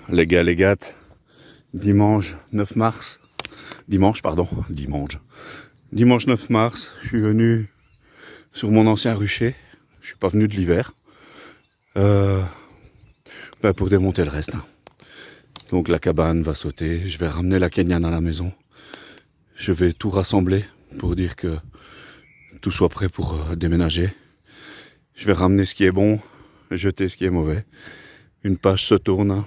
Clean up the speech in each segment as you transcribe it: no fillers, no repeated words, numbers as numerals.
les gars, les gâtes, dimanche 9 mars, dimanche 9 mars, je suis venu sur mon ancien rucher, je suis pas venu de l'hiver, pour démonter le reste. Donc la cabane va sauter, je vais ramener la Kenyane à la maison, je vais tout rassembler pour dire que tout soit prêt pour déménager. Je vais ramener ce qui est bon, jeter ce qui est mauvais. Une page se tourne.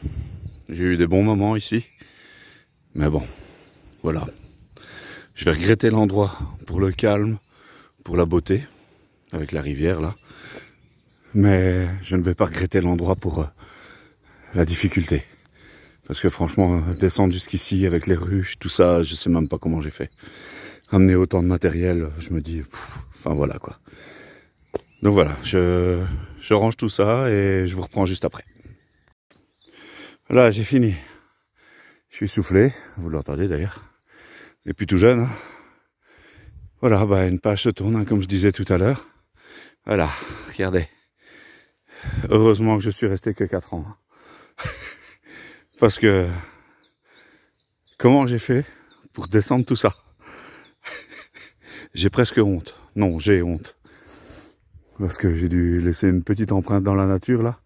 J'ai eu des bons moments ici. Mais bon, voilà. Je vais regretter l'endroit pour le calme, pour la beauté, avec la rivière là. Mais je ne vais pas regretter l'endroit pour la difficulté. Parce que franchement, descendre jusqu'ici avec les ruches, tout ça, je sais même pas comment j'ai fait. Amener autant de matériel, je me dis, enfin voilà quoi. Donc voilà, je range tout ça et je vous reprends juste après. Voilà, j'ai fini. Je suis soufflé, vous l'entendez d'ailleurs. Et puis tout jeune. Hein. Voilà, une page se tourne, hein, comme je disais tout à l'heure. Voilà, regardez. Heureusement que je suis resté que 4 ans. Hein. Parce que, comment j'ai fait pour descendre tout ça? J'ai presque honte. Non, j'ai honte. Parce que j'ai dû laisser une petite empreinte dans la nature, là.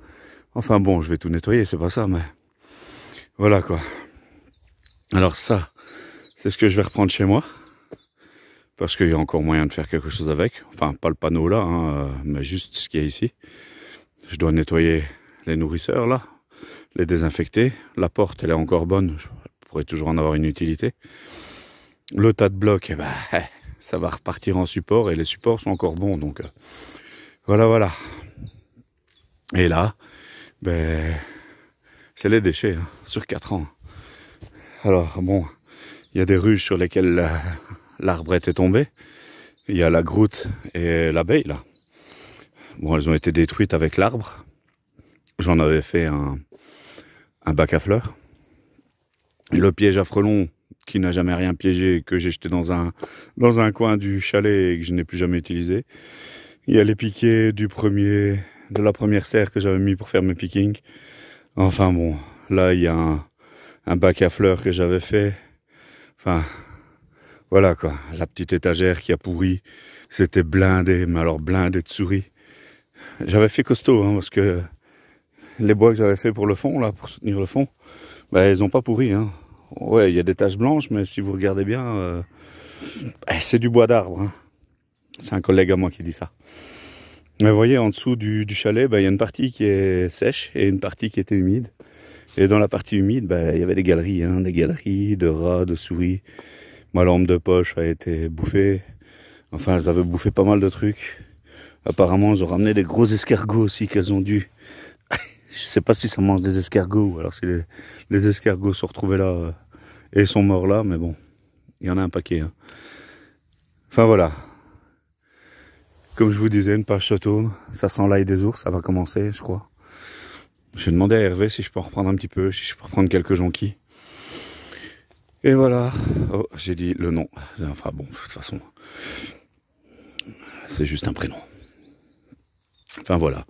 Enfin bon, je vais tout nettoyer, c'est pas ça, mais... Voilà, quoi. Alors ça, c'est ce que je vais reprendre chez moi. Parce qu'il y a encore moyen de faire quelque chose avec. Enfin, pas le panneau, là, hein, mais juste ce qu'il y a ici. Je dois nettoyer les nourrisseurs, là. Les désinfecter. La porte, elle est encore bonne. Je pourrais toujours en avoir une utilité. Le tas de blocs, ça va repartir en support. Et les supports sont encore bons, donc... Voilà. Et là, c'est les déchets, hein, sur 4 ans. Alors, bon, il y a des ruches sur lesquelles l'arbre était tombé. Il y a la groute et l'abeille, là. Bon, elles ont été détruites avec l'arbre. J'en avais fait un bac à fleurs. Et le piège à frelons, qui n'a jamais rien piégé, que j'ai jeté dans un coin du chalet et que je n'ai plus jamais utilisé. Il y a les piquets de la première serre que j'avais mis pour faire mes pickings. Enfin bon, là il y a un bac à fleurs que j'avais fait. Enfin, voilà quoi, la petite étagère qui a pourri. C'était blindé, mais alors blindé de souris. J'avais fait costaud, hein, parce que les bois que j'avais fait pour le fond, là, pour soutenir le fond, ils n'ont pas pourri. Hein. Ouais, il y a des taches blanches, mais si vous regardez bien, c'est du bois d'arbre. Hein. C'est un collègue à moi qui dit ça. Mais vous voyez, en dessous du chalet, il y a une partie qui est sèche et une partie qui était humide. Et dans la partie humide, il y avait des galeries de rats, de souris. Ma lampe de poche a été bouffée. Enfin, elles avaient bouffé pas mal de trucs. Apparemment, ils ont ramené des gros escargots aussi qu'elles ont dû... Je sais pas si ça mange des escargots, alors si les escargots sont retrouvés là et sont morts là, mais bon, il y en a un paquet. Hein. Enfin voilà. Comme je vous disais, une page se tourne, ça sent l'ail des ours, ça va commencer, je crois. J'ai demandé à Hervé si je peux en reprendre un petit peu, si je peux reprendre quelques jonquilles. Et voilà. Oh, j'ai dit le nom. Enfin bon, de toute façon, c'est juste un prénom. Enfin voilà.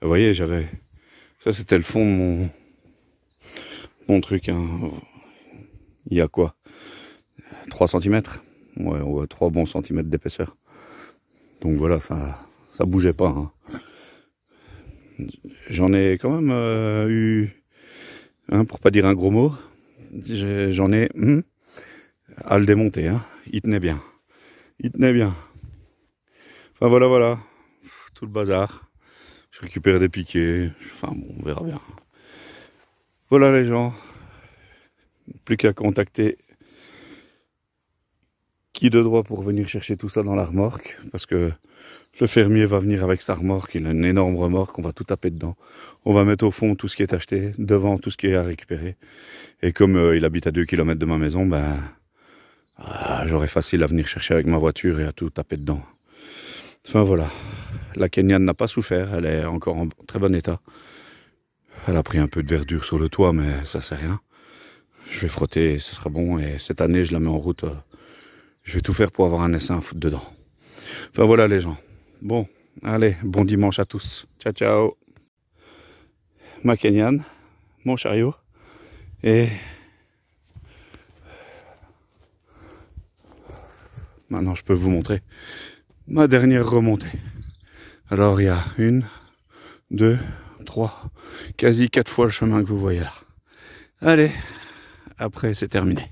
Vous voyez, ça c'était le fond de mon truc. Hein. Il y a quoi 3 cm. Ouais, 3 bons centimètres d'épaisseur. Donc voilà, ça bougeait pas. Hein. J'en ai quand même eu, pour pas dire un gros mot, j'en ai à le démonter. Hein. Il tenait bien. Enfin voilà, tout le bazar. Je récupère des piquets. Enfin bon, on verra bien. Voilà les gens. Plus qu'à contacter qui de droit pour venir chercher tout ça dans la remorque, parce que le fermier va venir avec sa remorque, il a une énorme remorque, on va tout taper dedans. On va mettre au fond tout ce qui est acheté, devant tout ce qui est à récupérer. Et comme il habite à 2 km de ma maison, j'aurais facile à venir chercher avec ma voiture et à tout taper dedans. Enfin voilà, la Kenyane n'a pas souffert, elle est encore en très bon état. Elle a pris un peu de verdure sur le toit, mais ça c'est rien. Je vais frotter et ce sera bon, et cette année je la mets en route. Je vais tout faire pour avoir un essaim à foutre dedans. Enfin voilà les gens. Bon, allez, bon dimanche à tous. Ciao, ciao. Ma Kenyane, mon chariot. Et maintenant, je peux vous montrer ma dernière remontée. Alors, il y a 1, 2, 3, quasi 4 fois le chemin que vous voyez là. Allez, après c'est terminé.